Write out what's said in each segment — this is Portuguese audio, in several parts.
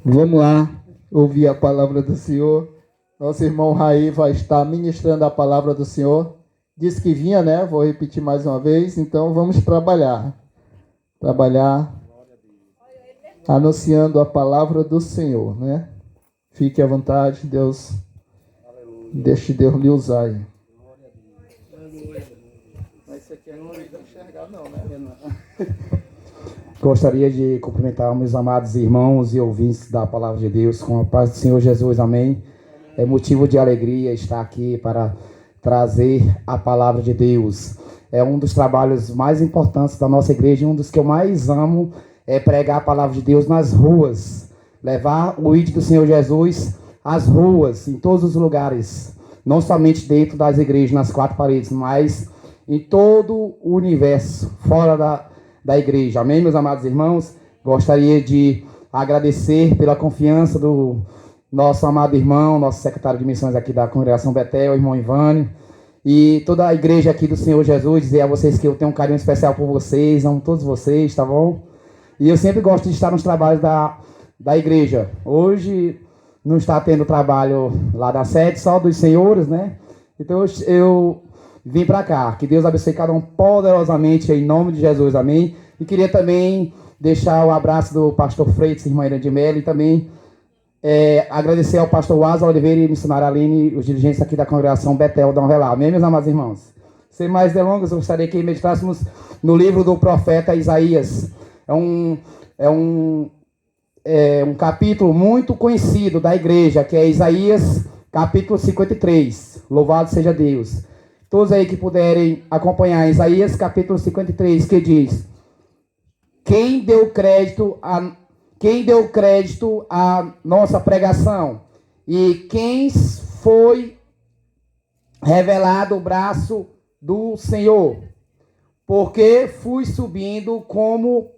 Vamos lá ouvir a palavra do Senhor. Nosso irmão Raí vai estar ministrando a palavra do Senhor. Disse que vinha, né? Vou repetir mais uma vez. Então vamos trabalhar. Trabalhar anunciando a palavra do Senhor, né? Fique à vontade, Deus. Deixe Deus lhe usar aí. Mas isso aqui não dá enxergar não, né? Gostaria de cumprimentar meus amados irmãos e ouvintes da Palavra de Deus com a paz do Senhor Jesus, amém. É motivo de alegria estar aqui para trazer a Palavra de Deus. É um dos trabalhos mais importantes da nossa igreja, um dos que eu mais amo é pregar a Palavra de Deus nas ruas, levar o ID do Senhor Jesus às ruas, em todos os lugares, não somente dentro das igrejas, nas quatro paredes, mas em todo o universo, fora da igreja. Amém, meus amados irmãos? Gostaria de agradecer pela confiança do nosso amado irmão, nosso secretário de missões aqui da Congregação Betel, o irmão Ivânio, e toda a igreja aqui do Senhor Jesus, dizer a vocês que eu tenho um carinho especial por vocês, amo todos vocês, tá bom? E eu sempre gosto de estar nos trabalhos da igreja. Hoje não está tendo trabalho lá da sede, só dos senhores, né? Então eu vim para cá. Que Deus abençoe cada um poderosamente em nome de Jesus, amém? E queria também deixar o abraço do pastor Freitas, irmã Irã de Mello, e também agradecer ao pastor Waza Oliveira e missionária Aline, os dirigentes aqui da congregação Betel da Unrelá. Amém, meus amados irmãos? Sem mais delongas, eu gostaria que meditássemos no livro do profeta Isaías. É um capítulo muito conhecido da igreja, que é Isaías capítulo 53. Louvado seja Deus. Todos aí que puderem acompanhar Isaías capítulo 53, que diz: Quem deu crédito à nossa pregação? E quem foi revelado o braço do Senhor? Porque fui subindo como...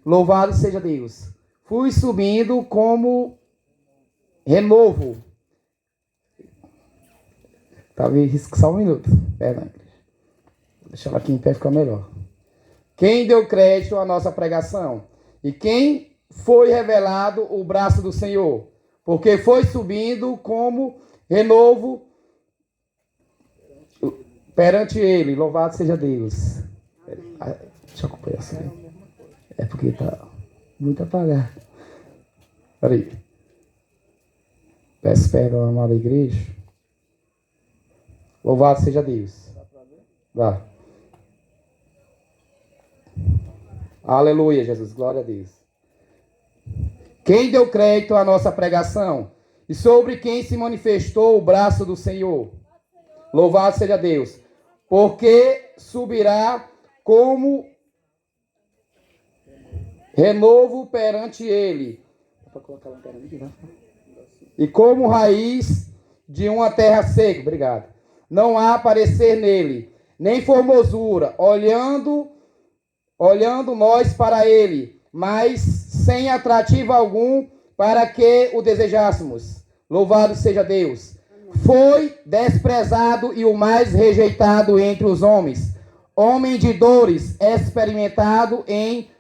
Louvado seja Deus. Fui subindo como renovo. Talvez só um minuto. Perdão. Deixa ela aqui em pé, ficar melhor. Quem deu crédito à nossa pregação? E quem foi revelado o braço do Senhor? Porque foi subindo como renovo perante ele. Louvado seja Deus. Deixa eu acompanhar assim. É porque está muito apagado. Peraí. Peço perdão, amada igreja. Louvado seja Deus. Dá. Aleluia, Jesus. Glória a Deus. Quem deu crédito à nossa pregação? E sobre quem se manifestou o braço do Senhor? Louvado seja Deus. Porque subirá como renovo perante ele. E como raiz de uma terra seca. Obrigado. Não há parecer nele, nem formosura, olhando nós para ele, mas sem atrativo algum para que o desejássemos. Louvado seja Deus. Foi desprezado e o mais rejeitado entre os homens, homem de dores, experimentado em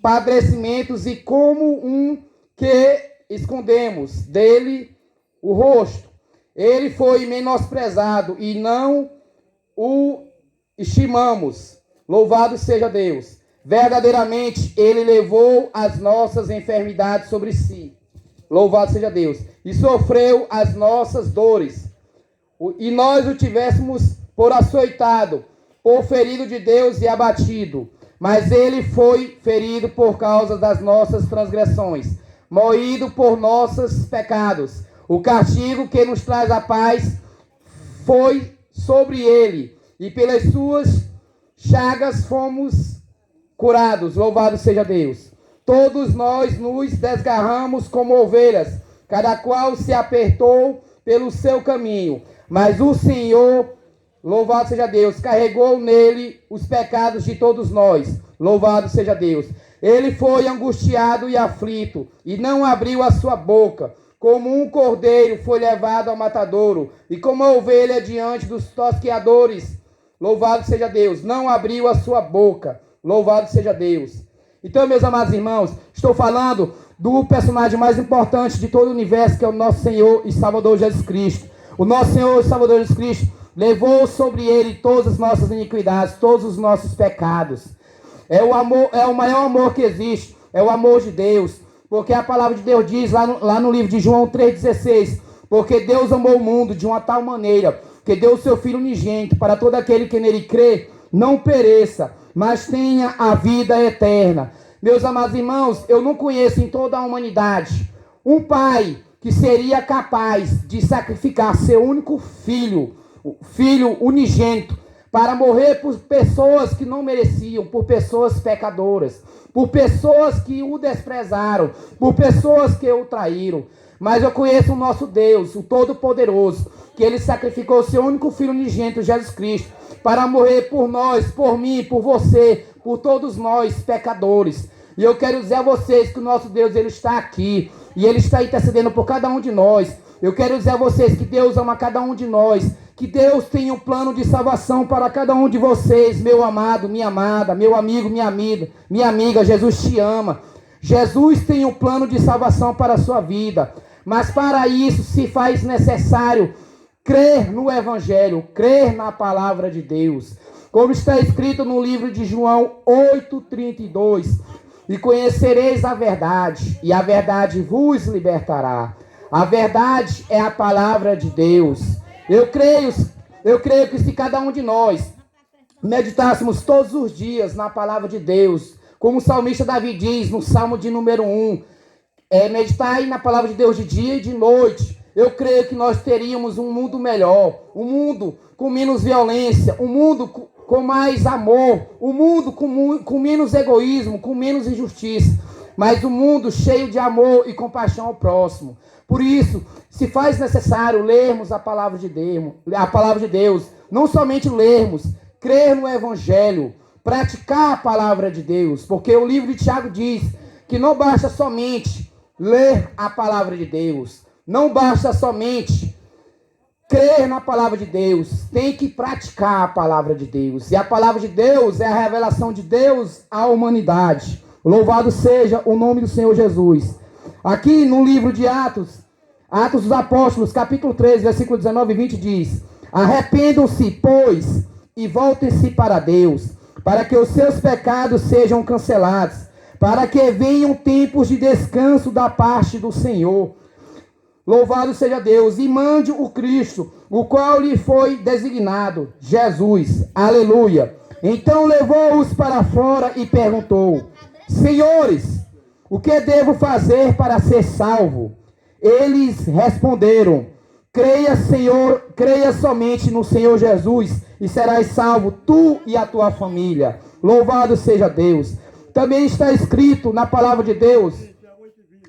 padecimentos, e como um que escondemos dele o rosto. Ele foi menosprezado e não o estimamos. Louvado seja Deus. Verdadeiramente ele levou as nossas enfermidades sobre si. Louvado seja Deus. E sofreu as nossas dores. E nós o tivéssemos por açoitado, por ferido de Deus e abatido. Mas ele foi ferido por causa das nossas transgressões, moído por nossos pecados. O castigo que nos traz a paz foi sobre ele, e pelas suas chagas fomos curados. Louvado seja Deus. Todos nós nos desgarramos como ovelhas, cada qual se apertou pelo seu caminho. Mas o Senhor, louvado seja Deus, carregou nele os pecados de todos nós. Louvado seja Deus. Ele foi angustiado e aflito, e não abriu a sua boca. Como um cordeiro foi levado ao matadouro, e como a ovelha diante dos tosqueadores. Louvado seja Deus. Não abriu a sua boca. Louvado seja Deus. Então, meus amados irmãos, estou falando do personagem mais importante de todo o universo, que é o nosso Senhor e Salvador Jesus Cristo. O nosso Senhor e Salvador Jesus Cristo levou sobre ele todas as nossas iniquidades, todos os nossos pecados. É o maior amor que existe, é o amor de Deus. Porque a palavra de Deus diz lá no livro de João 3,16, porque Deus amou o mundo de uma tal maneira que deu o seu Filho unigênito para todo aquele que nele crê, não pereça, mas tenha a vida eterna. Meus amados irmãos, eu não conheço em toda a humanidade um pai que seria capaz de sacrificar seu único filho, o filho unigênito, para morrer por pessoas que não mereciam, por pessoas pecadoras, por pessoas que o desprezaram, por pessoas que o traíram. Mas eu conheço o nosso Deus, o Todo-Poderoso, que ele sacrificou seu único filho unigênito, Jesus Cristo, para morrer por nós, por mim, por você, por todos nós, pecadores. E eu quero dizer a vocês que o nosso Deus, ele está aqui, e ele está intercedendo por cada um de nós. Eu quero dizer a vocês que Deus ama cada um de nós, que Deus tem um plano de salvação para cada um de vocês, meu amado, minha amada, meu amigo, minha amiga, Jesus te ama. Jesus tem um plano de salvação para a sua vida, mas para isso se faz necessário crer no Evangelho, crer na palavra de Deus. Como está escrito no livro de João 8,32, e conhecereis a verdade, e a verdade vos libertará. A verdade é a palavra de Deus. Eu creio que se cada um de nós meditássemos todos os dias na palavra de Deus, como o salmista Davi diz no Salmo de número 1, meditar aí na palavra de Deus de dia e de noite, eu creio que nós teríamos um mundo melhor, um mundo com menos violência, um mundo com mais amor, um mundo com menos egoísmo, com menos injustiça, mas um mundo cheio de amor e compaixão ao próximo. Por isso, se faz necessário lermos a palavra de Deus, não somente lermos, crer no Evangelho, praticar a palavra de Deus, porque o livro de Tiago diz que não basta somente ler a palavra de Deus, não basta somente crer na palavra de Deus, tem que praticar a palavra de Deus, e a palavra de Deus é a revelação de Deus à humanidade. Louvado seja o nome do Senhor Jesus. Aqui no livro de Atos dos Apóstolos, capítulo 3, versículo 19 e 20 diz: arrependam-se, pois, e voltem-se para Deus, para que os seus pecados sejam cancelados, para que venham tempos de descanso da parte do Senhor. Louvado seja Deus, e mande o Cristo, o qual lhe foi designado, Jesus. Aleluia. Então levou-os para fora e perguntou: senhores, o que devo fazer para ser salvo? Eles responderam: creia somente no Senhor Jesus e serás salvo, tu e a tua família. Louvado seja Deus. Também está escrito na palavra de Deus,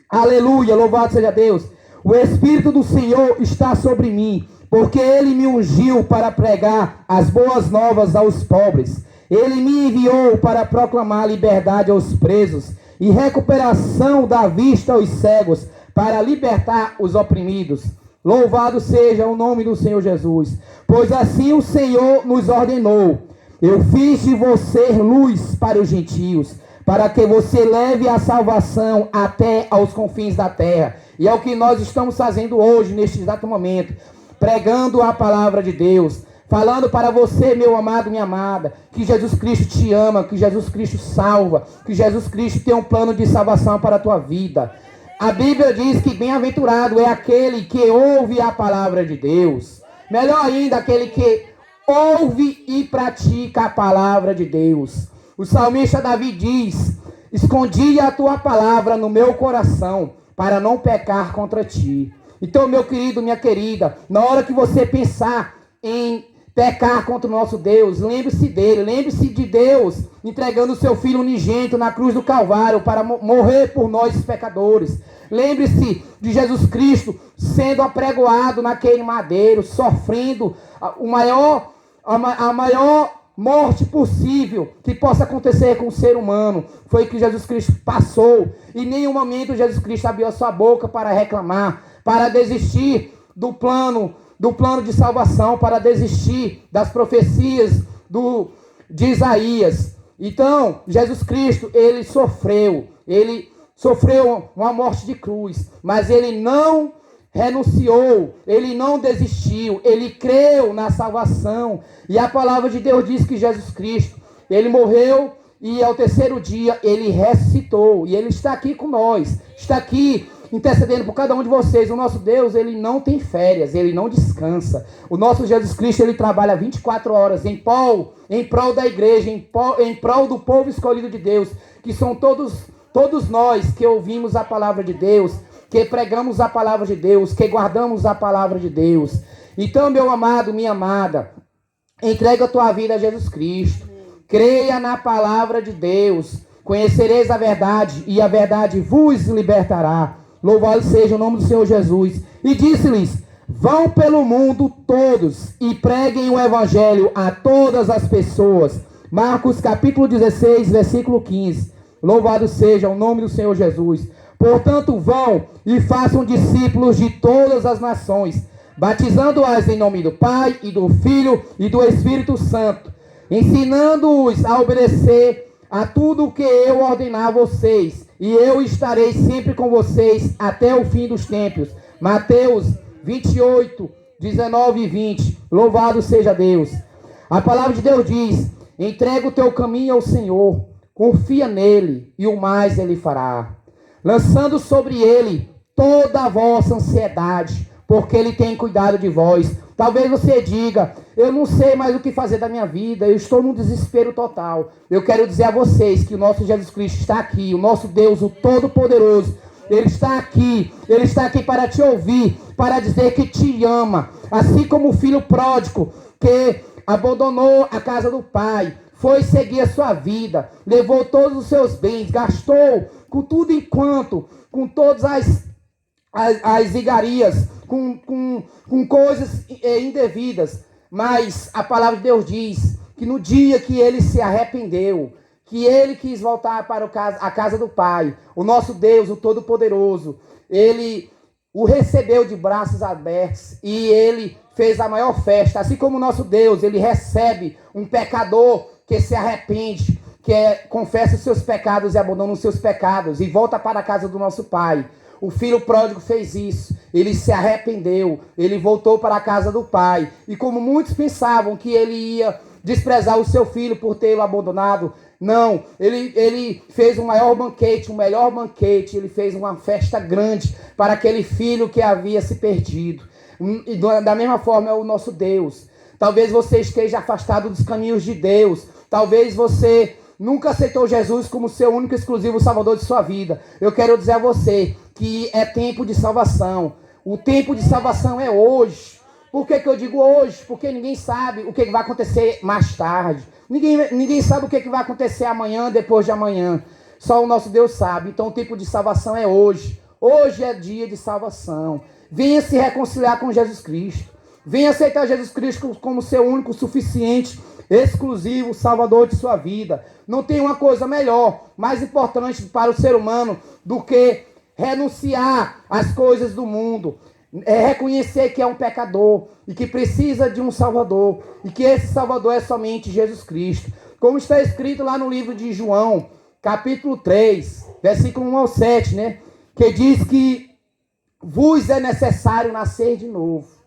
aleluia, louvado seja Deus: o Espírito do Senhor está sobre mim, porque Ele me ungiu para pregar as boas novas aos pobres. Ele me enviou para proclamar liberdade aos presos e recuperação da vista aos cegos, para libertar os oprimidos. Louvado seja o nome do Senhor Jesus. Pois assim o Senhor nos ordenou: eu fiz de você luz para os gentios, para que você leve a salvação até aos confins da terra. E é o que nós estamos fazendo hoje, neste exato momento, pregando a palavra de Deus, falando para você, meu amado, minha amada, que Jesus Cristo te ama, que Jesus Cristo salva, que Jesus Cristo tem um plano de salvação para a tua vida. A Bíblia diz que bem-aventurado é aquele que ouve a palavra de Deus. Melhor ainda, aquele que ouve e pratica a palavra de Deus. O salmista Davi diz: escondi a tua palavra no meu coração, para não pecar contra ti. Então, meu querido, minha querida, na hora que você pensar em pecar contra o nosso Deus, lembre-se dele, lembre-se de Deus entregando o seu Filho unigênito na cruz do Calvário para morrer por nós pecadores. Lembre-se de Jesus Cristo sendo apregoado naquele madeiro, sofrendo a maior morte possível que possa acontecer com o ser humano. Foi que Jesus Cristo passou, e em nenhum momento Jesus Cristo abriu a sua boca para reclamar, para desistir do plano de salvação, para desistir das profecias de Isaías. Então, Jesus Cristo, ele sofreu uma morte de cruz, mas ele não renunciou, ele não desistiu, ele creu na salvação. E a palavra de Deus diz que Jesus Cristo, ele morreu e ao terceiro dia ele ressuscitou. E ele está aqui com nós, está aqui intercedendo por cada um de vocês. O nosso Deus, ele não tem férias, ele não descansa. O nosso Jesus Cristo, ele trabalha 24 horas em prol da igreja, em prol do povo escolhido de Deus, que são todos nós que ouvimos a palavra de Deus, que pregamos a palavra de Deus, que guardamos a palavra de Deus. Então, meu amado, minha amada, entrega a tua vida a Jesus Cristo. Creia na palavra de Deus. Conhecereis a verdade, e a verdade vos libertará. Louvado seja o nome do Senhor Jesus. E disse-lhes: vão pelo mundo todos e preguem o evangelho a todas as pessoas. Marcos capítulo 16, versículo 15. Louvado seja o nome do Senhor Jesus. Portanto, vão e façam discípulos de todas as nações, batizando-as em nome do Pai, e do Filho, e do Espírito Santo, ensinando-os a obedecer a tudo o que eu ordenar a vocês, e eu estarei sempre com vocês até o fim dos tempos. Mateus 28, 19 e 20. Louvado seja Deus. A palavra de Deus diz: entrega o teu caminho ao Senhor, confia nele, e o mais ele fará, lançando sobre ele toda a vossa ansiedade, porque ele tem cuidado de vós. Talvez você diga: eu não sei mais o que fazer da minha vida, eu estou num desespero total. Eu quero dizer a vocês que o nosso Jesus Cristo está aqui, o nosso Deus, o Todo-Poderoso, ele está aqui para te ouvir, para dizer que te ama, assim como o filho pródigo que abandonou a casa do pai, foi seguir a sua vida, levou todos os seus bens, gastou com tudo enquanto, com todas as igarias, com coisas indevidas. Mas a palavra de Deus diz que no dia que ele se arrependeu, que ele quis voltar para a casa do Pai, o nosso Deus, o Todo-Poderoso, ele o recebeu de braços abertos e ele fez a maior festa. Assim como o nosso Deus, ele recebe um pecador que se arrepende, confessa os seus pecados e abandona os seus pecados e volta para a casa do nosso Pai. O filho pródigo fez isso, ele se arrependeu, ele voltou para a casa do pai. E como muitos pensavam que ele ia desprezar o seu filho por tê-lo abandonado, não, ele fez o melhor banquete, ele fez uma festa grande para aquele filho que havia se perdido. E da mesma forma é o nosso Deus. Talvez você esteja afastado dos caminhos de Deus, talvez você nunca aceitou Jesus como seu único e exclusivo salvador de sua vida. Eu quero dizer a você que é tempo de salvação. O tempo de salvação é hoje. Por que eu digo hoje? Porque ninguém sabe o que vai acontecer mais tarde. Ninguém sabe o que vai acontecer amanhã, depois de amanhã. Só o nosso Deus sabe. Então o tempo de salvação é hoje. Hoje é dia de salvação. Venha se reconciliar com Jesus Cristo. Venha aceitar Jesus Cristo como seu único, suficiente, exclusivo Salvador de sua vida. Não tem uma coisa melhor, mais importante para o ser humano do que renunciar às coisas do mundo. É reconhecer que é um pecador e que precisa de um Salvador. E que esse Salvador é somente Jesus Cristo. Como está escrito lá no livro de João, capítulo 3, versículo 1 ao 7, né? Que diz que vos é necessário nascer de novo.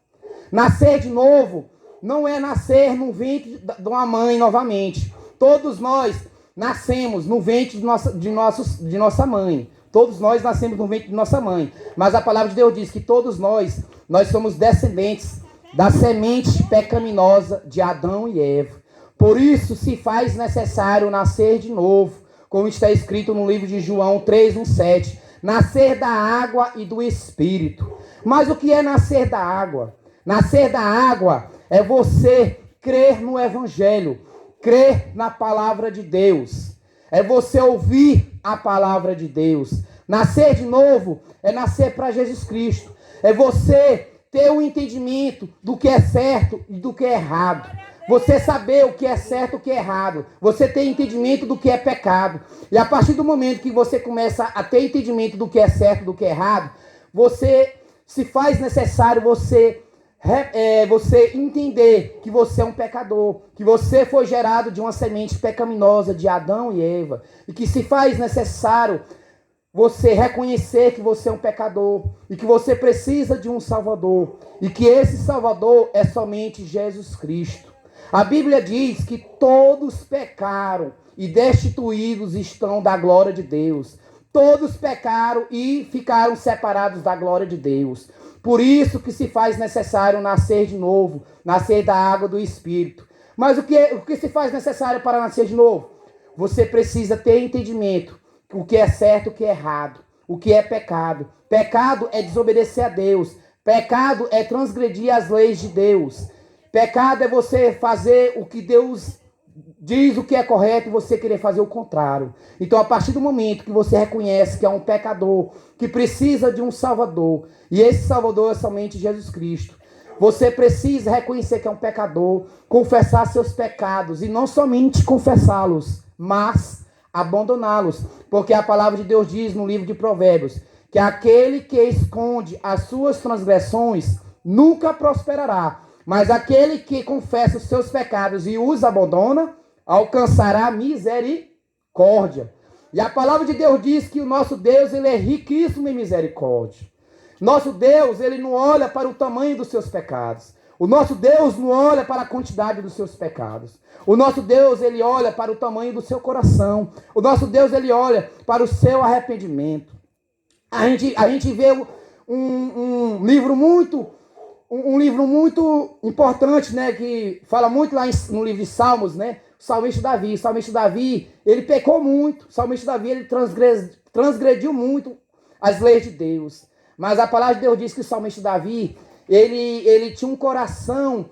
Nascer de novo não é nascer no ventre de uma mãe novamente. Todos nós nascemos no ventre de nossa mãe. Todos nós nascemos no ventre de nossa mãe. Mas a palavra de Deus diz que todos nós somos descendentes da semente pecaminosa de Adão e Eva. Por isso se faz necessário nascer de novo, como está escrito no livro de João 3:1-7. Nascer da água e do Espírito. Mas o que é nascer da água? Nascer da água é você crer no Evangelho, crer na palavra de Deus. É você ouvir a palavra de Deus. Nascer de novo é nascer para Jesus Cristo. É você ter o entendimento do que é certo e do que é errado. Você saber o que é certo e o que é errado. Você ter entendimento do que é pecado. E a partir do momento que você começa a ter entendimento do que é certo e do que é errado, você se faz necessário você você entender que você é um pecador, que você foi gerado de uma semente pecaminosa de Adão e Eva, e que se faz necessário você reconhecer que você é um pecador e que você precisa de um Salvador, e que esse Salvador é somente Jesus Cristo. A Bíblia diz que todos pecaram e destituídos estão da glória de Deus. Todos pecaram e ficaram separados da glória de Deus. Por isso que se faz necessário nascer de novo, nascer da água do Espírito. Mas o que se faz necessário para nascer de novo? Você precisa ter entendimento. O que é certo, o que é errado, o que é pecado. Pecado é desobedecer a Deus. Pecado é transgredir as leis de Deus. Pecado é você fazer o que Deus diz o que é correto e você querer fazer o contrário. Então, a partir do momento que você reconhece que é um pecador, que precisa de um Salvador, e esse Salvador é somente Jesus Cristo, você precisa reconhecer que é um pecador, confessar seus pecados, e não somente confessá-los, mas abandoná-los. Porque a palavra de Deus diz no livro de Provérbios, que aquele que esconde as suas transgressões nunca prosperará, mas aquele que confessa os seus pecados e os abandona, alcançará misericórdia. E a palavra de Deus diz que o nosso Deus, ele é riquíssimo em misericórdia. Nosso Deus, ele não olha para o tamanho dos seus pecados. O nosso Deus não olha para a quantidade dos seus pecados. O nosso Deus, ele olha para o tamanho do seu coração. O nosso Deus, ele olha para o seu arrependimento. A gente vê um livro muito importante, né, que fala muito lá no livro de Salmos, né? O salmista Davi. O salmista Davi, ele pecou muito. O salmista Davi, ele transgrediu muito as leis de Deus. Mas a palavra de Deus diz que o salmista Davi, ele tinha um coração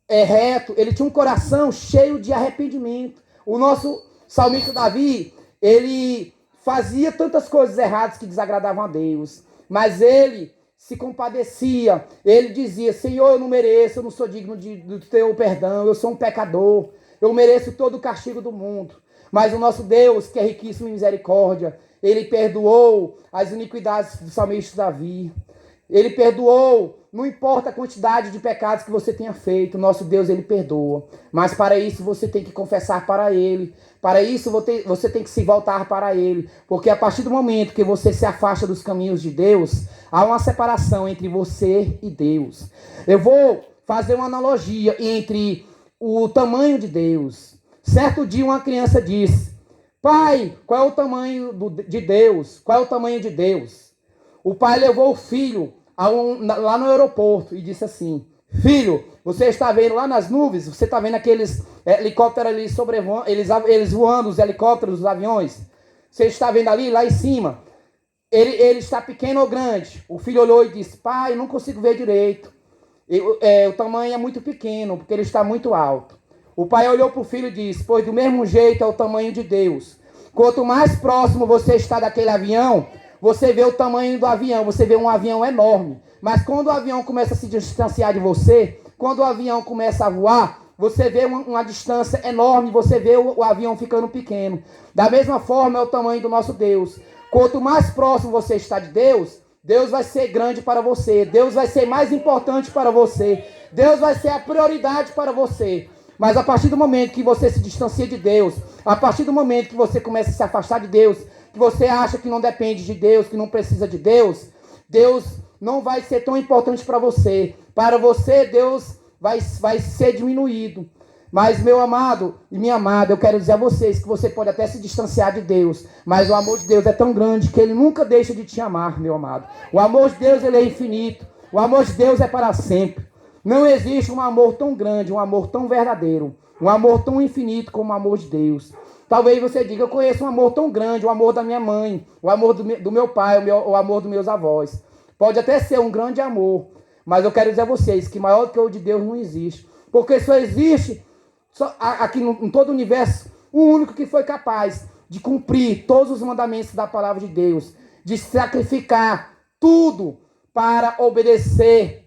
reto, ele tinha um coração cheio de arrependimento. O nosso salmista Davi, ele fazia tantas coisas erradas que desagradavam a Deus, mas ele se compadecia, ele dizia: Senhor, eu não mereço, eu não sou digno do teu perdão, eu sou um pecador, eu mereço todo o castigo do mundo. Mas o nosso Deus, que é riquíssimo em misericórdia, ele perdoou as iniquidades do salmista Davi. Ele perdoou, não importa a quantidade de pecados que você tenha feito, nosso Deus, ele perdoa. Mas para isso você tem que confessar para ele. Para isso você tem que se voltar para ele. Porque a partir do momento que você se afasta dos caminhos de Deus, há uma separação entre você e Deus. Eu vou fazer uma analogia entre o tamanho de Deus. Certo dia uma criança disse: pai, qual é o tamanho de Deus? Qual é o tamanho de Deus? O pai levou o filho lá no aeroporto e disse assim: filho, você está vendo lá nas nuvens? Você está vendo aqueles helicópteros ali sobrevoando, eles voando, os helicópteros, os aviões? Você está vendo ali, lá em cima? Ele está pequeno ou grande? O filho olhou e disse: pai, não consigo ver direito. O tamanho é muito pequeno, porque ele está muito alto. O pai olhou para o filho e disse: pois do mesmo jeito é o tamanho de Deus. Quanto mais próximo você está daquele avião, você vê o tamanho do avião, você vê um avião enorme. Mas quando o avião começa a se distanciar de você, quando o avião começa a voar, você vê uma distância enorme, você vê o avião ficando pequeno. Da mesma forma é o tamanho do nosso Deus. Quanto mais próximo você está de Deus, Deus vai ser grande para você, Deus vai ser mais importante para você, Deus vai ser a prioridade para você. Mas a partir do momento que você se distancia de Deus, a partir do momento que você começa a se afastar de Deus, que você acha que não depende de Deus, que não precisa de Deus, Deus não vai ser tão importante para você. Para você, Deus vai ser diminuído. Mas, meu amado e minha amada, eu quero dizer a vocês que você pode até se distanciar de Deus, mas o amor de Deus é tão grande que ele nunca deixa de te amar, meu amado. O amor de Deus, ele é infinito. O amor de Deus é para sempre. Não existe um amor tão grande, um amor tão verdadeiro, um amor tão infinito como o amor de Deus. Talvez você diga: eu conheço um amor tão grande, o amor da minha mãe, o amor do meu pai, o amor dos meus avós. Pode até ser um grande amor, mas eu quero dizer a vocês que maior do que o de Deus não existe. Porque só existe, aqui em todo o universo, o único que foi capaz de cumprir todos os mandamentos da palavra de Deus, de sacrificar tudo para obedecer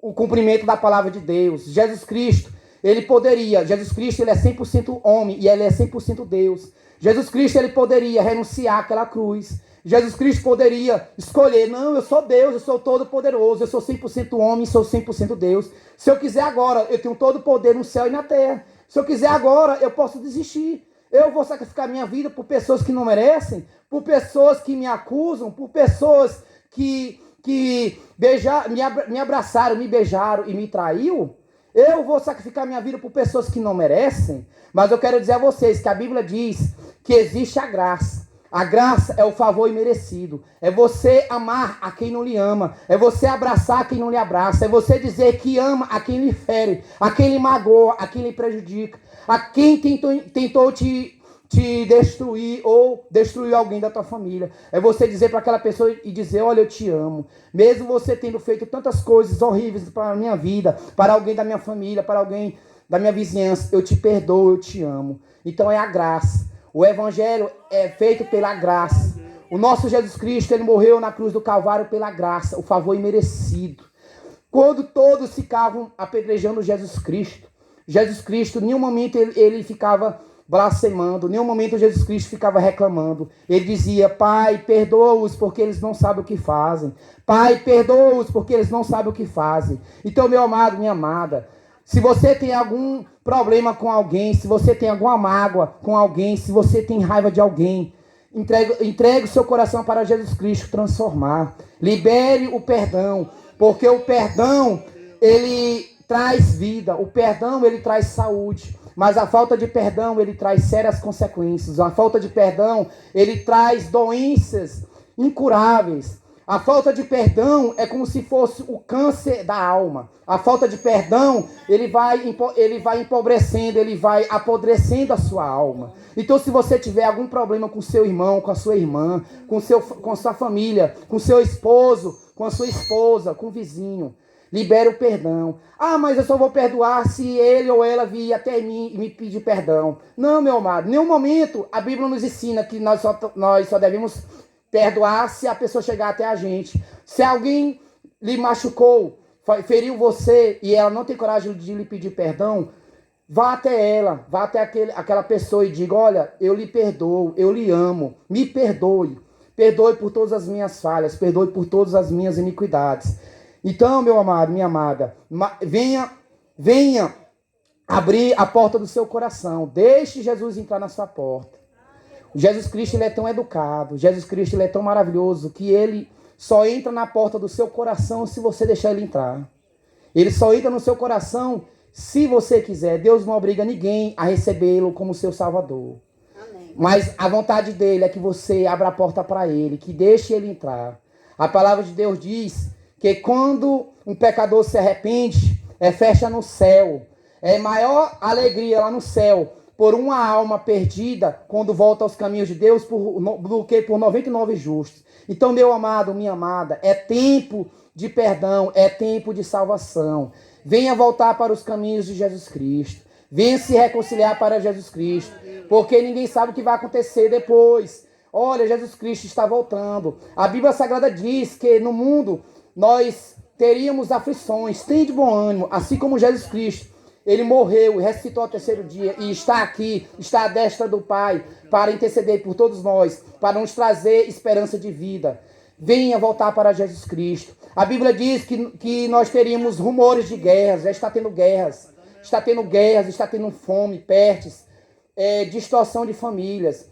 o cumprimento da palavra de Deus, Jesus Cristo. ele poderia, Jesus Cristo, ele é 100% homem e ele é 100% Deus. Jesus Cristo, ele poderia renunciar àquela cruz. Jesus Cristo poderia escolher, não, eu sou Deus, eu sou todo poderoso, eu sou 100% homem, sou 100% Deus. Se eu quiser agora, eu tenho todo o poder no céu e na terra. Se eu quiser agora, eu posso desistir. Eu vou sacrificar minha vida por pessoas que não merecem, por pessoas que me acusam, por pessoas que me abraçaram, me beijaram e me traiu. Eu vou sacrificar minha vida por pessoas que não merecem. Mas eu quero dizer a vocês que a Bíblia diz que existe a graça. A graça é o favor imerecido. É você amar a quem não lhe ama. É você abraçar quem não lhe abraça. É você dizer que ama a quem lhe fere, a quem lhe magoa, a quem lhe prejudica, a quem tentou te destruir ou destruir alguém da tua família. É você dizer para aquela pessoa e dizer, olha, eu te amo. Mesmo você tendo feito tantas coisas horríveis para a minha vida, para alguém da minha família, para alguém da minha vizinhança, eu te perdoo, eu te amo. Então é a graça. O evangelho é feito pela graça. O nosso Jesus Cristo, ele morreu na cruz do Calvário pela graça, o favor imerecido. Quando todos ficavam apedrejando Jesus Cristo, em nenhum momento ele ficava blasfemando, em nenhum momento Jesus Cristo ficava reclamando. Ele dizia, Pai, perdoa-os porque eles não sabem o que fazem. Pai, perdoa-os porque eles não sabem o que fazem. Então, meu amado, minha amada, se você tem algum problema com alguém, se você tem alguma mágoa com alguém, se você tem raiva de alguém, entregue o seu coração para Jesus Cristo transformar. Libere o perdão, porque o perdão, ele traz vida, o perdão, ele traz saúde. Mas a falta de perdão, ele traz sérias consequências. A falta de perdão, ele traz doenças incuráveis. A falta de perdão é como se fosse o câncer da alma. A falta de perdão, ele vai empobrecendo, ele vai apodrecendo a sua alma. Então, se você tiver algum problema com seu irmão, com a sua irmã, com sua família, com seu esposo, com a sua esposa, com o vizinho, libere o perdão. Ah, mas eu só vou perdoar se ele ou ela vir até mim e me pedir perdão. Não, meu amado, em nenhum momento a Bíblia nos ensina que nós só devemos perdoar se a pessoa chegar até a gente. Se alguém lhe machucou, feriu você e ela não tem coragem de lhe pedir perdão, vá até ela, vá até aquela pessoa e diga, olha, eu lhe perdoo, eu lhe amo, me perdoe. Perdoe por todas as minhas falhas, perdoe por todas as minhas iniquidades. Então, meu amado, minha amada, venha abrir a porta do seu coração. Deixe Jesus entrar na sua porta. Jesus Cristo, ele é tão educado, Jesus Cristo, ele é tão maravilhoso, que ele só entra na porta do seu coração se você deixar ele entrar. Ele só entra no seu coração se você quiser. Deus não obriga ninguém a recebê-lo como seu Salvador. Amém. Mas a vontade dele é que você abra a porta para ele, que deixe ele entrar. A palavra de Deus diz que quando um pecador se arrepende, é festa no céu. É maior alegria lá no céu por uma alma perdida, quando volta aos caminhos de Deus, do que por 99 justos. Então, meu amado, minha amada, é tempo de perdão, é tempo de salvação. Venha voltar para os caminhos de Jesus Cristo. Venha se reconciliar para Jesus Cristo, porque ninguém sabe o que vai acontecer depois. Olha, Jesus Cristo está voltando. A Bíblia Sagrada diz que no mundo nós teríamos aflições. Tem de bom ânimo, assim como Jesus Cristo. Ele morreu e ressuscitou ao terceiro dia e está aqui, está à destra do Pai para interceder por todos nós, para nos trazer esperança de vida. Venha voltar para Jesus Cristo. A Bíblia diz que nós teríamos rumores de guerras, já está tendo guerras, está tendo fome, pestes, distorção de famílias.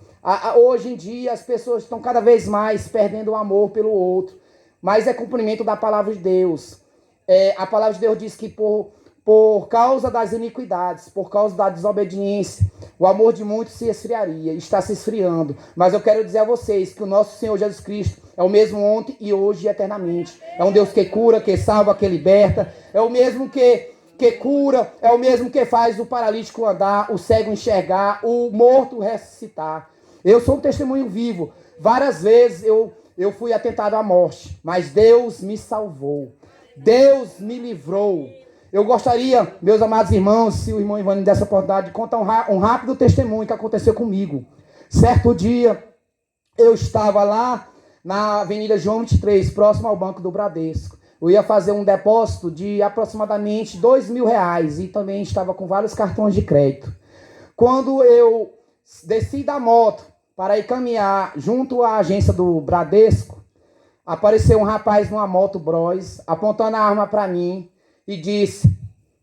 Hoje em dia as pessoas estão cada vez mais perdendo o amor pelo outro, mas é cumprimento da palavra de Deus. A palavra de Deus diz que por causa das iniquidades, por causa da desobediência, o amor de muitos se esfriaria, está se esfriando. Mas eu quero dizer a vocês que o nosso Senhor Jesus Cristo é o mesmo ontem e hoje e eternamente. É um Deus que cura, que salva, que liberta. É o mesmo que cura, é o mesmo que faz o paralítico andar, o cego enxergar, o morto ressuscitar. Eu sou um testemunho vivo. Várias vezes eu fui atentado à morte, mas Deus me salvou. Deus me livrou. Eu gostaria, meus amados irmãos, se o irmão Ivan me desse a oportunidade, de contar um rápido testemunho que aconteceu comigo. Certo dia, eu estava lá na Avenida João 23, próximo ao Banco do Bradesco. eu ia fazer um depósito de aproximadamente R$ 2.000 e também estava com vários cartões de crédito. Quando eu desci da moto para ir caminhar junto à agência do Bradesco, apareceu um rapaz numa moto Bros, apontando a arma para mim e disse: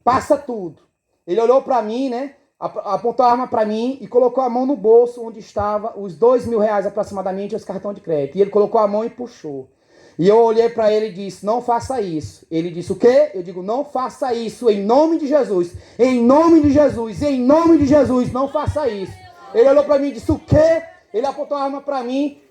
passa tudo. Ele olhou para mim, né? Apontou a arma para mim e colocou a mão no bolso onde estava os R$ 2.000 aproximadamente, os cartões de crédito. E ele colocou a mão e puxou. E eu olhei para ele e disse: não faça isso. Ele disse: o quê? Eu digo: não faça isso, em nome de Jesus. Em nome de Jesus, em nome de Jesus, não faça isso. Ele olhou para mim e disse: o quê? Ele apontou a arma para mim,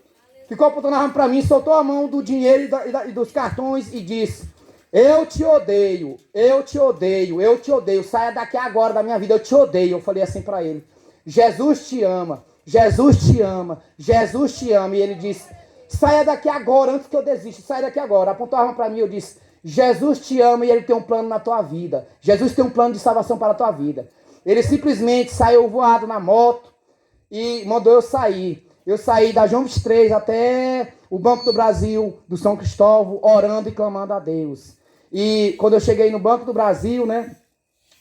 ficou apontando a arma para mim, soltou a mão do dinheiro e dos cartões e disse: eu te odeio, eu te odeio, eu te odeio, saia daqui agora da minha vida, eu te odeio. Eu falei assim para ele: Jesus te ama, Jesus te ama, Jesus te ama. E ele disse: saia daqui agora, antes que eu desista, saia daqui agora. Apontou a arma para mim, eu disse: Jesus te ama e ele tem um plano na tua vida. Jesus tem um plano de salvação para a tua vida. Ele simplesmente saiu voado na moto e mandou eu sair. Eu saí da João 23 até o Banco do Brasil, do São Cristóvão, orando e clamando a Deus. E quando eu cheguei no Banco do Brasil, né,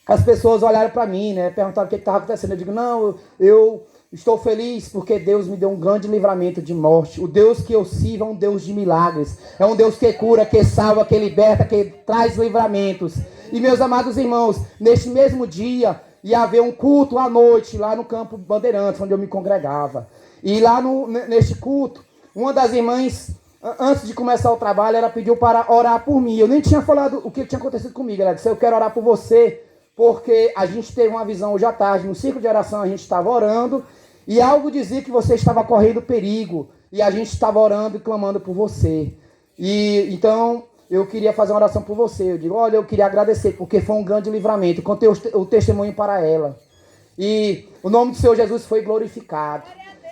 as pessoas olharam para mim, né, perguntaram o que estava acontecendo. Eu digo: não, eu estou feliz porque Deus me deu um grande livramento de morte. O Deus que eu sirvo é um Deus de milagres. É um Deus que cura, que salva, que liberta, que traz livramentos. E meus amados irmãos, neste mesmo dia ia haver um culto à noite lá no Campo Bandeirantes, onde eu me congregava. E lá neste culto, uma das irmãs, antes de começar o trabalho, ela pediu para orar por mim. Eu nem tinha falado o que tinha acontecido comigo. Ela disse: eu quero orar por você, porque a gente teve uma visão hoje à tarde. No círculo de oração a gente estava orando e algo dizia que você estava correndo perigo. E a gente estava orando e clamando por você. E então eu queria fazer uma oração por você. Eu digo: olha, eu queria agradecer, porque foi um grande livramento. Contei o testemunho para ela. E o nome do Senhor Jesus foi glorificado.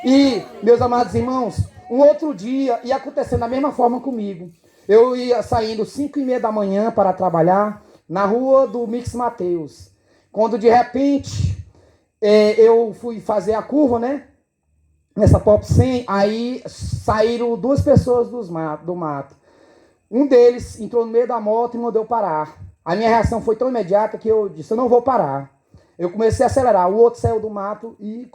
E, meus amados irmãos, um outro dia ia acontecendo da mesma forma comigo. Eu ia saindo 5h30 da manhã para trabalhar na rua do Mix Mateus. Quando de repente eu fui fazer a curva, né? Nessa Pop 100, aí saíram 2 pessoas do mato. Um deles entrou no meio da moto e mandou eu parar. A minha reação foi tão imediata que eu disse: eu não vou parar. Eu comecei a acelerar. O outro saiu do mato e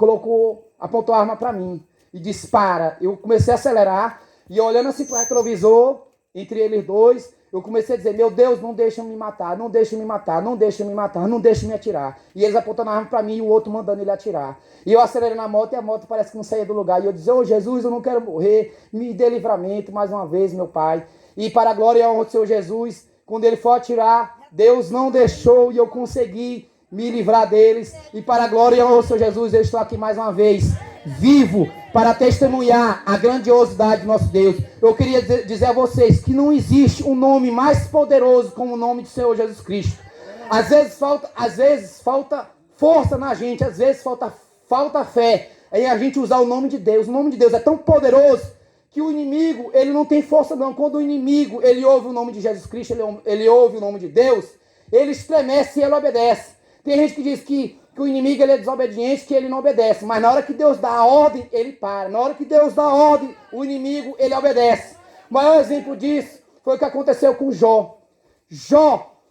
apontou a arma para mim e disse: para. Eu comecei a acelerar e olhando assim para o retrovisor, entre eles dois, eu comecei a dizer: meu Deus, não deixa me matar, não deixa me matar, não deixa me matar, não deixa me atirar. E eles apontando a arma para mim e o outro mandando ele atirar. E eu acelerei na moto e a moto parece que não saía do lugar. E eu dizia: ô Jesus, eu não quero morrer, me dê livramento mais uma vez, meu Pai. E para a glória e a honra do Senhor Jesus, quando ele for atirar, Deus não deixou e eu consegui me livrar deles. E para a glória e a honra do Senhor Jesus, eu estou aqui mais uma vez, vivo, para testemunhar a grandiosidade do nosso Deus. Eu queria dizer a vocês que não existe um nome mais poderoso como o nome do Senhor Jesus Cristo. Às vezes falta força na gente, às vezes falta fé em a gente usar o nome de Deus. O nome de Deus é tão poderoso que o inimigo, ele não tem força não. Quando o inimigo, ele ouve o nome de Jesus Cristo, ele ouve o nome de Deus, ele estremece e ele obedece. Tem gente que diz que o inimigo ele é desobediente, que ele não obedece. Mas na hora que Deus dá a ordem, ele para. Na hora que Deus dá a ordem, o inimigo, ele obedece. O maior exemplo disso foi o que aconteceu com Jó. Jó,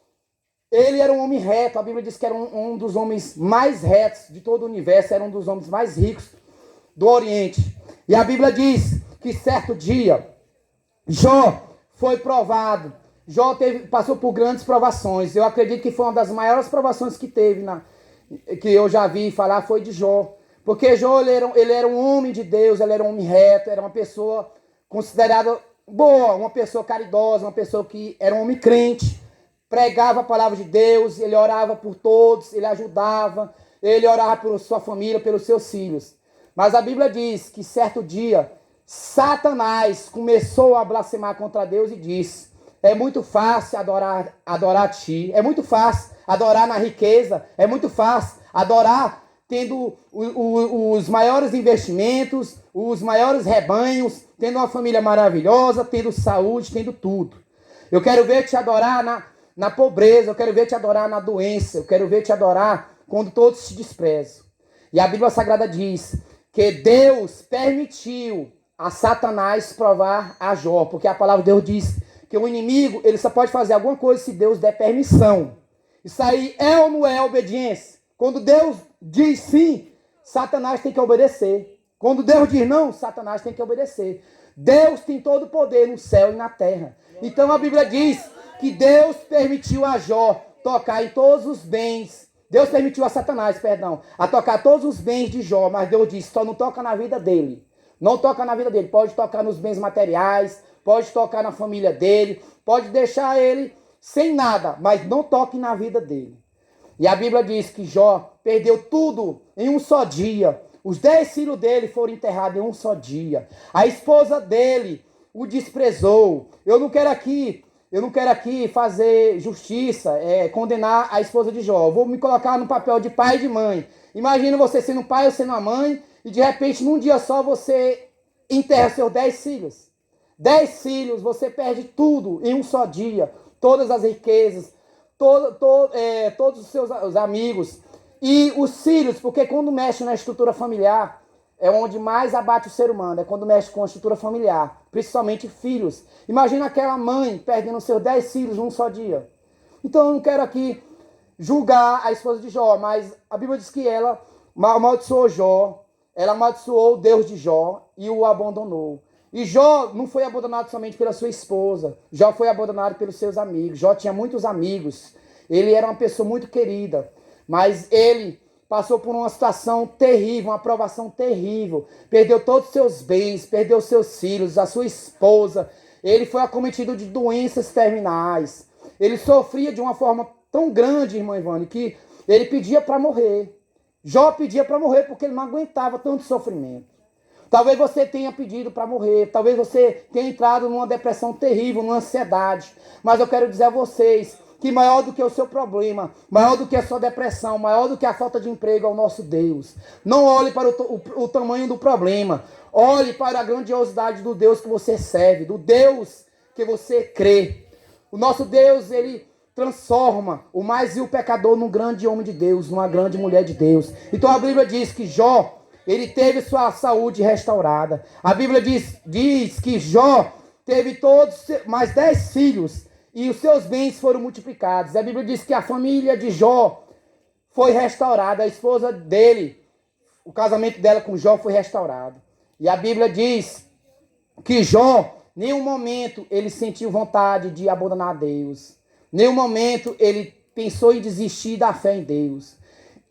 ele era um homem reto. A Bíblia diz que era um dos homens mais retos de todo o universo. Era um dos homens mais ricos do Oriente. E a Bíblia diz que certo dia, Jó foi provado. Jó passou por grandes provações. Eu acredito que foi uma das maiores provações que teve, que eu já vi falar, foi de Jó. Porque Jó, ele era um homem de Deus, ele era um homem reto, era uma pessoa considerada boa, uma pessoa caridosa, uma pessoa que era um homem crente, pregava a palavra de Deus, ele orava por todos, ele ajudava, ele orava por sua família, pelos seus filhos. Mas a Bíblia diz que certo dia, Satanás começou a blasfemar contra Deus e disse: é muito fácil adorar a ti, é muito fácil adorar na riqueza, é muito fácil adorar tendo os maiores investimentos, os maiores rebanhos, tendo uma família maravilhosa, tendo saúde, tendo tudo. Eu quero ver te adorar na pobreza, eu quero ver te adorar na doença, eu quero ver te adorar quando todos te desprezam. E a Bíblia Sagrada diz que Deus permitiu a Satanás provar a Jó, porque a palavra de Deus diz que o inimigo, ele só pode fazer alguma coisa se Deus der permissão. Isso aí é ou não é obediência? Quando Deus diz sim, Satanás tem que obedecer. Quando Deus diz não, Satanás tem que obedecer. Deus tem todo o poder no céu e na terra. Então a Bíblia diz que Deus permitiu a Jó tocar em todos os bens. Deus permitiu a Satanás, a tocar todos os bens de Jó, mas Deus disse, só não toca na vida dele. Não toca na vida dele, pode tocar nos bens materiais, pode tocar na família dele, pode deixar ele sem nada, mas não toque na vida dele. E a Bíblia diz que Jó perdeu tudo em um só dia. Os 10 filhos dele foram enterrados em um só dia. A esposa dele o desprezou. Eu não quero aqui fazer justiça, condenar a esposa de Jó. Eu vou me colocar no papel de pai e de mãe. Imagina você sendo um pai ou sendo uma mãe e de repente num dia só você enterra seus 10 filhos. 10 filhos, você perde tudo em um só dia. Todas as riquezas, todos os seus os amigos. E os filhos, porque quando mexe na estrutura familiar, é onde mais abate o ser humano, é quando mexe com a estrutura familiar, principalmente filhos. Imagina aquela mãe perdendo seus 10 filhos num só dia. Então eu não quero aqui julgar a esposa de Jó, mas a Bíblia diz que ela amaldiçoou Jó, ela amaldiçoou o Deus de Jó e o abandonou. E Jó não foi abandonado somente pela sua esposa, Jó foi abandonado pelos seus amigos. Jó tinha muitos amigos, ele era uma pessoa muito querida, mas ele passou por uma situação terrível, uma provação terrível. Perdeu todos os seus bens, perdeu seus filhos, a sua esposa. Ele foi acometido de doenças terminais. Ele sofria de uma forma tão grande, irmã Ivane, que ele pedia para morrer. Jó pedia para morrer porque ele não aguentava tanto sofrimento. Talvez você tenha pedido para morrer, talvez você tenha entrado numa depressão terrível, numa ansiedade. Mas eu quero dizer a vocês que maior do que o seu problema, maior do que a sua depressão, maior do que a falta de emprego é o nosso Deus. Não olhe para o tamanho do problema, olhe para a grandiosidade do Deus que você serve, do Deus que você crê. O nosso Deus, ele transforma o mais vil pecador num grande homem de Deus, numa grande mulher de Deus. Então a Bíblia diz que Jó, ele teve sua saúde restaurada. A Bíblia diz que Jó teve todos mais 10 filhos e os seus bens foram multiplicados. A Bíblia diz que a família de Jó foi restaurada, a esposa dele, o casamento dela com Jó foi restaurado. E a Bíblia diz que Jó, em nenhum momento ele sentiu vontade de abandonar Deus. Em nenhum momento ele pensou em desistir da fé em Deus.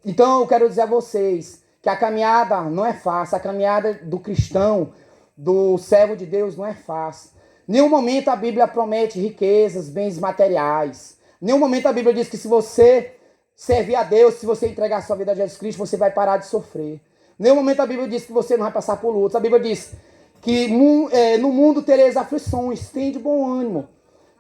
Então eu quero dizer a vocês que a caminhada não é fácil, a caminhada do cristão, do servo de Deus não é fácil. Em nenhum momento a Bíblia promete riquezas, bens materiais. Em nenhum momento a Bíblia diz que se você servir a Deus, se você entregar sua vida a Jesus Cristo, você vai parar de sofrer. Em nenhum momento a Bíblia diz que você não vai passar por lutas. A Bíblia diz que no mundo tereis aflições, tem de bom ânimo.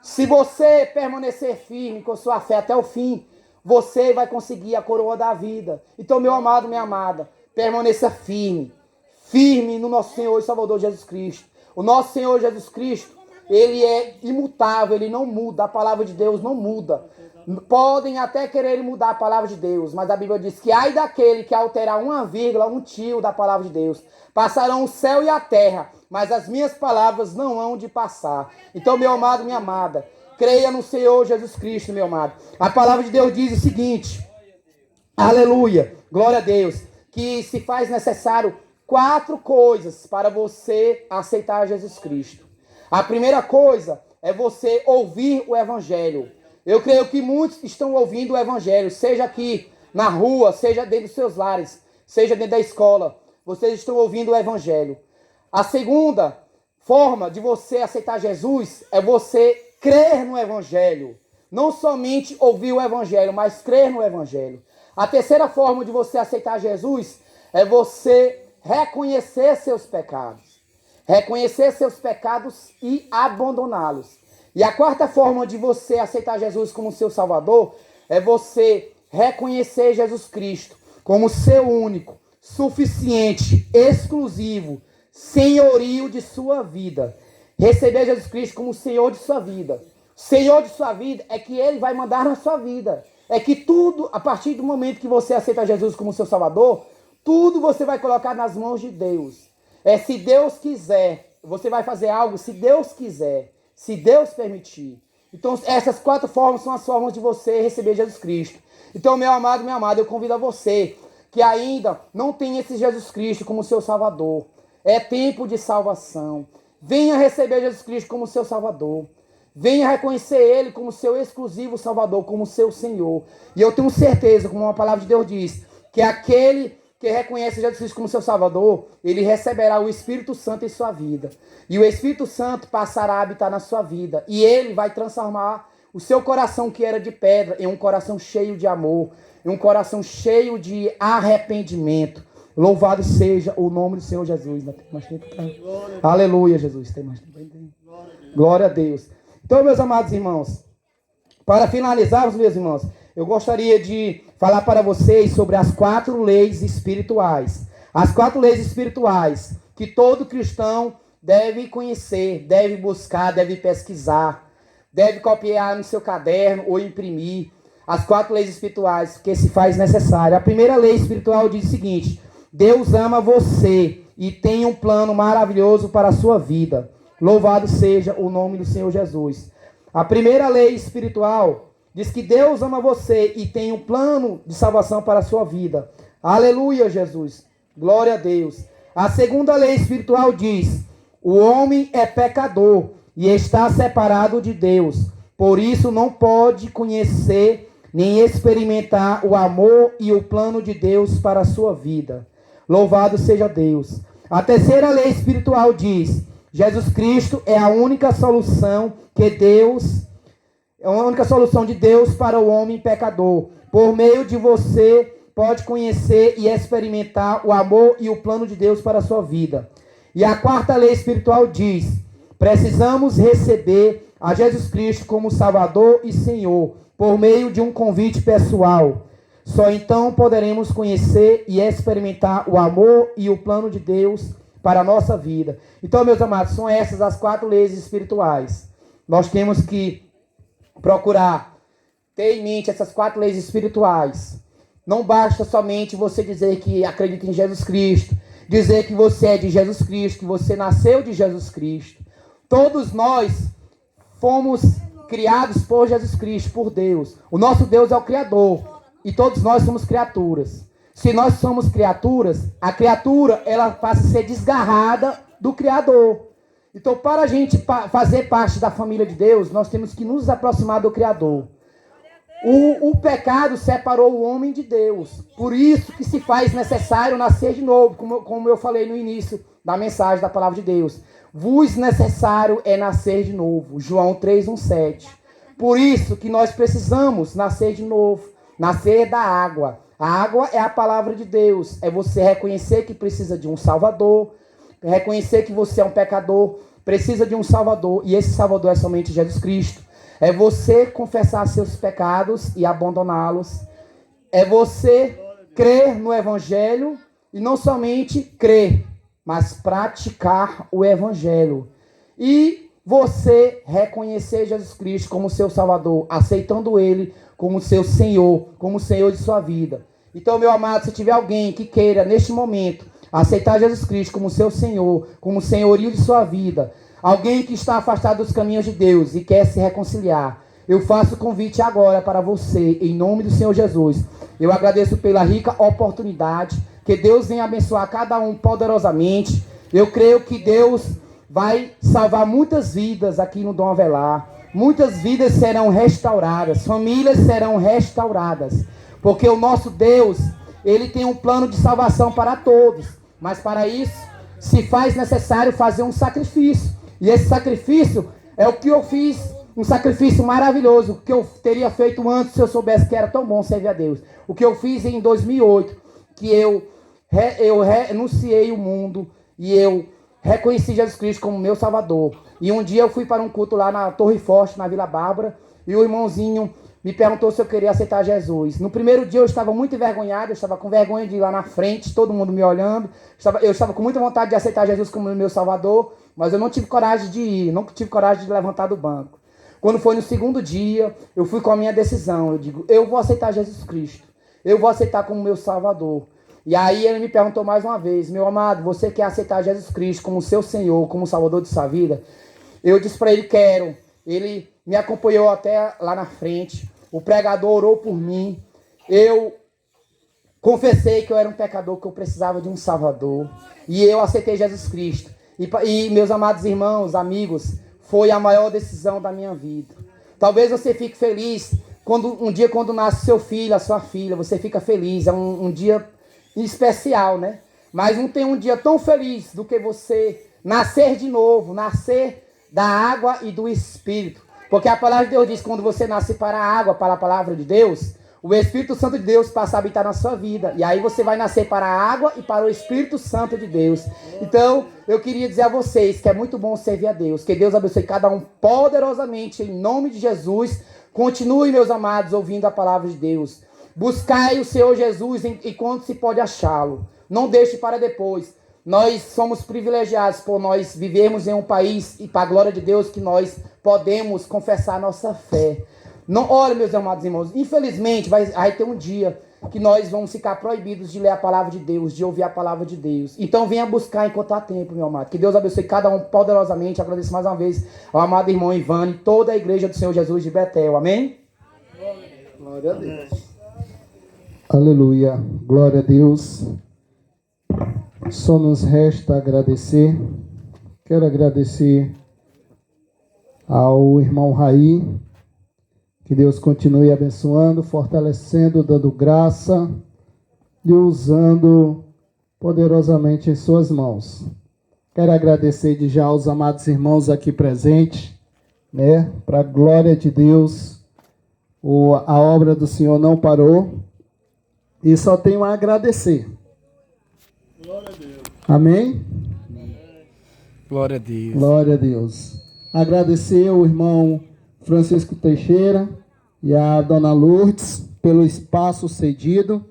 Se você permanecer firme com sua fé até o fim, você vai conseguir a coroa da vida. Então, meu amado, minha amada, permaneça firme. Firme no nosso Senhor e Salvador Jesus Cristo. O nosso Senhor Jesus Cristo, ele é imutável, ele não muda. A palavra de Deus não muda. Podem até querer mudar a palavra de Deus, mas a Bíblia diz que ai daquele que alterar uma vírgula, um tio da palavra de Deus. Passarão o céu e a terra, mas as minhas palavras não hão de passar. Então, meu amado, minha amada, creia no Senhor Jesus Cristo, meu amado. A palavra de Deus diz o seguinte, aleluia, glória a Deus, que se faz necessário 4 coisas para você aceitar Jesus Cristo. A primeira coisa é você ouvir o Evangelho. Eu creio que muitos estão ouvindo o Evangelho, seja aqui na rua, seja dentro dos seus lares, seja dentro da escola. Vocês estão ouvindo o Evangelho. A segunda forma de você aceitar Jesus é você crer no Evangelho. Não somente ouvir o Evangelho, mas crer no Evangelho. A terceira forma de você aceitar Jesus é você reconhecer seus pecados. Reconhecer seus pecados e abandoná-los. E a quarta forma de você aceitar Jesus como seu Salvador é você reconhecer Jesus Cristo como seu único, suficiente, exclusivo, senhorio de sua vida. Receber Jesus Cristo como Senhor de sua vida. Senhor de sua vida é que Ele vai mandar na sua vida. É que tudo, a partir do momento que você aceita Jesus como seu Salvador, tudo você vai colocar nas mãos de Deus. Se Deus quiser, você vai fazer algo se Deus quiser. se Deus permitir. Então, essas 4 formas são as formas de você receber Jesus Cristo. Então, meu amado, eu convido a você que ainda não tem esse Jesus Cristo como seu Salvador. É tempo de salvação. Venha receber Jesus Cristo como seu Salvador. Venha reconhecer Ele como seu exclusivo Salvador, como seu Senhor. E eu tenho certeza, como a palavra de Deus diz, que aquele que reconhece Jesus Cristo como seu Salvador, ele receberá o Espírito Santo em sua vida. E o Espírito Santo passará a habitar na sua vida. E ele vai transformar o seu coração, que era de pedra, em um coração cheio de amor, em um coração cheio de arrependimento. Louvado seja o nome do Senhor Jesus. Não tem mais tempo pra... Aleluia, Jesus. Tem mais tempo. Glória a Deus. Então, meus amados irmãos, para finalizarmos, meus irmãos, eu gostaria de falar para vocês sobre as 4 leis espirituais. As 4 leis espirituais que todo cristão deve conhecer, deve buscar, deve pesquisar, deve copiar no seu caderno ou imprimir. As 4 leis espirituais que se faz necessário. A primeira lei espiritual diz o seguinte: Deus ama você e tem um plano maravilhoso para a sua vida. Louvado seja o nome do Senhor Jesus. A primeira lei espiritual diz que Deus ama você e tem um plano de salvação para a sua vida. Aleluia, Jesus. Glória a Deus. A segunda lei espiritual diz: o homem é pecador e está separado de Deus. Por isso não pode conhecer nem experimentar o amor e o plano de Deus para a sua vida. Louvado seja Deus. A terceira lei espiritual diz: Jesus Cristo é a única solução que Deus... É a única solução de Deus para o homem pecador. Por meio de você, pode conhecer e experimentar o amor e o plano de Deus para a sua vida. E a quarta lei espiritual diz: precisamos receber a Jesus Cristo como Salvador e Senhor, por meio de um convite pessoal. Só então poderemos conhecer e experimentar o amor e o plano de Deus para a nossa vida. Então, meus amados, são essas as 4 leis espirituais. Nós temos que procurar ter em mente essas 4 leis espirituais. Não basta somente você dizer que acredita em Jesus Cristo, dizer que você é de Jesus Cristo, que você nasceu de Jesus Cristo. Todos nós fomos criados por Jesus Cristo, por Deus. O nosso Deus é o Criador e todos nós somos criaturas. Se nós somos criaturas, a criatura ela passa a ser desgarrada do Criador. Então, para a gente fazer parte da família de Deus, nós temos que nos aproximar do Criador. O pecado separou o homem de Deus. Por isso que se faz necessário nascer de novo, como eu falei no início da mensagem da palavra de Deus. Vos necessário é nascer de novo. João 3:17. Por isso que nós precisamos nascer de novo. Nascer da água. A água é a palavra de Deus. É você reconhecer que precisa de um Salvador. Reconhecer que você é um pecador. Precisa de um Salvador. E esse Salvador é somente Jesus Cristo. É você confessar seus pecados e abandoná-los. É você crer no Evangelho e não somente crer, mas praticar o Evangelho. E você reconhecer Jesus Cristo como seu Salvador, aceitando Ele como seu Senhor, como o Senhor de sua vida. Então, meu amado, se tiver alguém que queira, neste momento, aceitar Jesus Cristo como seu Senhor, como o senhorio de sua vida, alguém que está afastado dos caminhos de Deus e quer se reconciliar, eu faço o convite agora para você, em nome do Senhor Jesus. Eu agradeço pela rica oportunidade, que Deus venha abençoar cada um poderosamente. Eu creio que Deus vai salvar muitas vidas aqui no Dom Avelar. Muitas vidas serão restauradas, famílias serão restauradas, porque o nosso Deus, Ele tem um plano de salvação para todos, mas para isso se faz necessário fazer um sacrifício. E esse sacrifício é o que eu fiz, um sacrifício maravilhoso, que eu teria feito antes se eu soubesse que era tão bom servir a Deus. O que eu fiz em 2008, que eu renunciei o mundo e eu reconheci Jesus Cristo como meu Salvador. E um dia eu fui para um culto lá na Torre Forte, na Vila Bárbara, e o irmãozinho me perguntou se eu queria aceitar Jesus. No primeiro dia eu estava muito envergonhado, eu estava com vergonha de ir lá na frente, todo mundo me olhando. Eu estava com muita vontade de aceitar Jesus como meu Salvador, mas eu não tive coragem de ir, não tive coragem de levantar do banco. Quando foi no segundo dia, eu fui com a minha decisão. Eu digo, eu vou aceitar Jesus Cristo. Eu vou aceitar como meu Salvador. E aí ele me perguntou mais uma vez, meu amado, você quer aceitar Jesus Cristo como seu Senhor, como Salvador de sua vida? Eu disse para ele, quero. Ele me acompanhou até lá na frente. O pregador orou por mim. Eu confessei que eu era um pecador, que eu precisava de um Salvador. E eu aceitei Jesus Cristo. E meus amados irmãos, amigos, foi a maior decisão da minha vida. Talvez você fique feliz um dia quando nasce seu filho, a sua filha. Você fica feliz. É um dia especial, né? Mas não tem um dia tão feliz do que você nascer de novo, nascer da água e do Espírito. Porque a palavra de Deus diz que quando você nasce para a água, para a palavra de Deus, o Espírito Santo de Deus passa a habitar na sua vida. E aí você vai nascer para a água e para o Espírito Santo de Deus. Então, eu queria dizer a vocês que é muito bom servir a Deus. Que Deus abençoe cada um poderosamente, em nome de Jesus. Continue, meus amados, ouvindo a palavra de Deus. Buscai o Senhor Jesus enquanto se pode achá-lo. Não deixe para depois. Nós somos privilegiados por nós vivermos em um país, e para a glória de Deus, que nós podemos confessar a nossa fé. Não, olha, meus amados irmãos, infelizmente vai ter um dia que nós vamos ficar proibidos de ler a palavra de Deus, de ouvir a palavra de Deus. Então venha buscar enquanto há tempo, meu amado. Que Deus abençoe cada um poderosamente. Agradeço mais uma vez ao amado irmão Ivane, toda a igreja do Senhor Jesus de Betel. Amém? Glória a Deus. Aleluia. Glória a Deus. Só nos resta agradecer. Quero agradecer ao irmão Raí. Que Deus continue abençoando, fortalecendo, dando graça e usando poderosamente em suas mãos. Quero agradecer de já aos amados irmãos aqui presentes, né? Para a glória de Deus, a obra do Senhor não parou e só tenho a agradecer. Glória a Deus. Amém? Glória a Deus. Glória a Deus. Agradecer ao irmão Francisco Teixeira e a dona Lourdes pelo espaço cedido.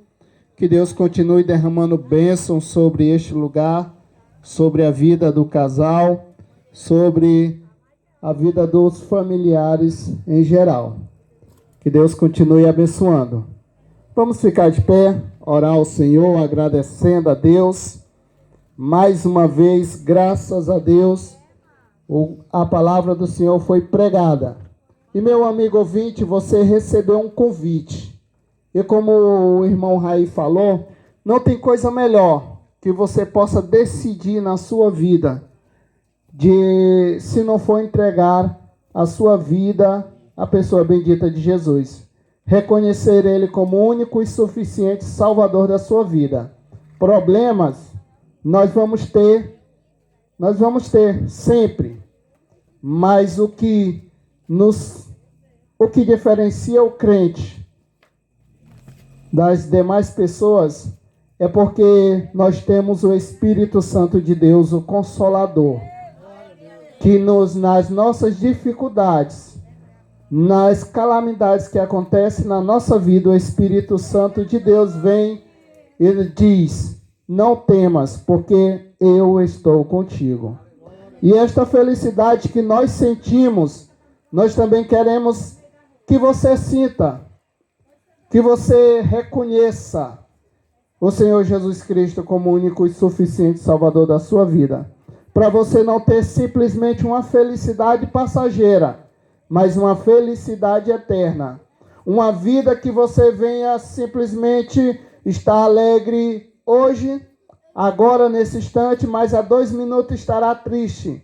Que Deus continue derramando bênção sobre este lugar, sobre a vida do casal, sobre a vida dos familiares em geral. Que Deus continue abençoando. Vamos ficar de pé, orar ao Senhor, agradecendo a Deus. Mais uma vez, graças a Deus, a palavra do Senhor foi pregada. E meu amigo ouvinte, você recebeu um convite. E como o irmão Raí falou, não tem coisa melhor que você possa decidir na sua vida, se não for entregar a sua vida à pessoa bendita de Jesus. Reconhecer Ele como único e suficiente Salvador da sua vida. Problemas nós vamos ter sempre. Mas o que diferencia o crente das demais pessoas é porque nós temos o Espírito Santo de Deus, o Consolador, que nas nossas dificuldades, nas calamidades que acontecem na nossa vida, o Espírito Santo de Deus vem e diz: não temas, porque eu estou contigo. E esta felicidade que nós sentimos, nós também queremos que você sinta, que você reconheça o Senhor Jesus Cristo como único e suficiente Salvador da sua vida. Para você não ter simplesmente uma felicidade passageira, mas uma felicidade eterna. Uma vida que você venha simplesmente estar alegre hoje, agora nesse instante, mas há 2 minutos estará triste.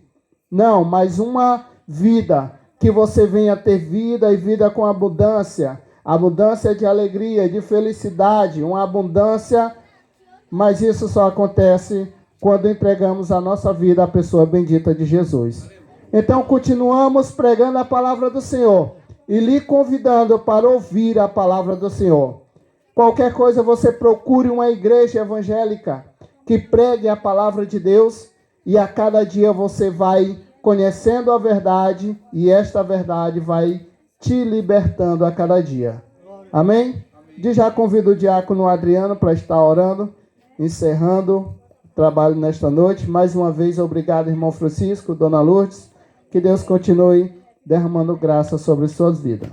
Não, mas uma vida que você venha ter vida e vida com abundância. Abundância de alegria, de felicidade, uma abundância, mas isso só acontece quando entregamos a nossa vida à pessoa bendita de Jesus. Então continuamos pregando a palavra do Senhor e lhe convidando para ouvir a palavra do Senhor. Qualquer coisa você procure uma igreja evangélica que pregue a palavra de Deus e a cada dia você vai conhecendo a verdade e esta verdade vai te libertando a cada dia. Amém? Já convido o diácono Adriano para estar orando, encerrando o trabalho nesta noite. Mais uma vez, obrigado, irmão Francisco, dona Lourdes. Que Deus continue derramando graça sobre suas vidas.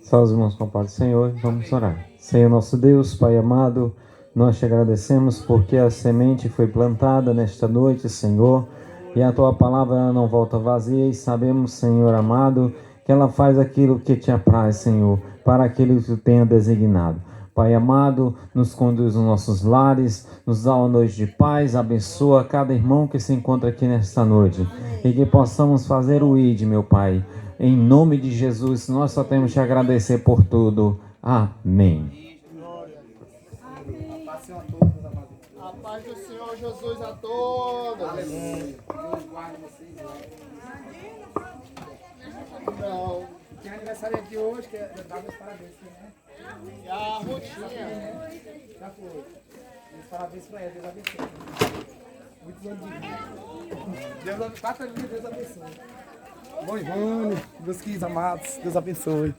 Salve os irmãos com a paz do Senhor, vamos orar. Senhor nosso Deus, Pai amado, nós te agradecemos porque a semente foi plantada nesta noite, Senhor. E a tua palavra ela não volta vazia, e sabemos, Senhor amado, que ela faz aquilo que te apraz, Senhor, para aquilo que tu tenha designado. Pai amado, nos conduz nos nossos lares, nos dá uma noite de paz, abençoa cada irmão que se encontra aqui nesta noite. E que possamos fazer o ID, meu Pai. Em nome de Jesus, nós só temos te agradecer por tudo. Amém. A paz do Senhor Jesus a todos. Não. Tem aniversário aqui hoje, que dá meus parabéns, né? E a rotinha. Já foi. Meus parabéns pra ele, Deus abençoe. Muitos anos de vida. Deus abençoe. 4 anos de Deus abençoe. Bom, Ivone, meus queridos amados, Deus abençoe.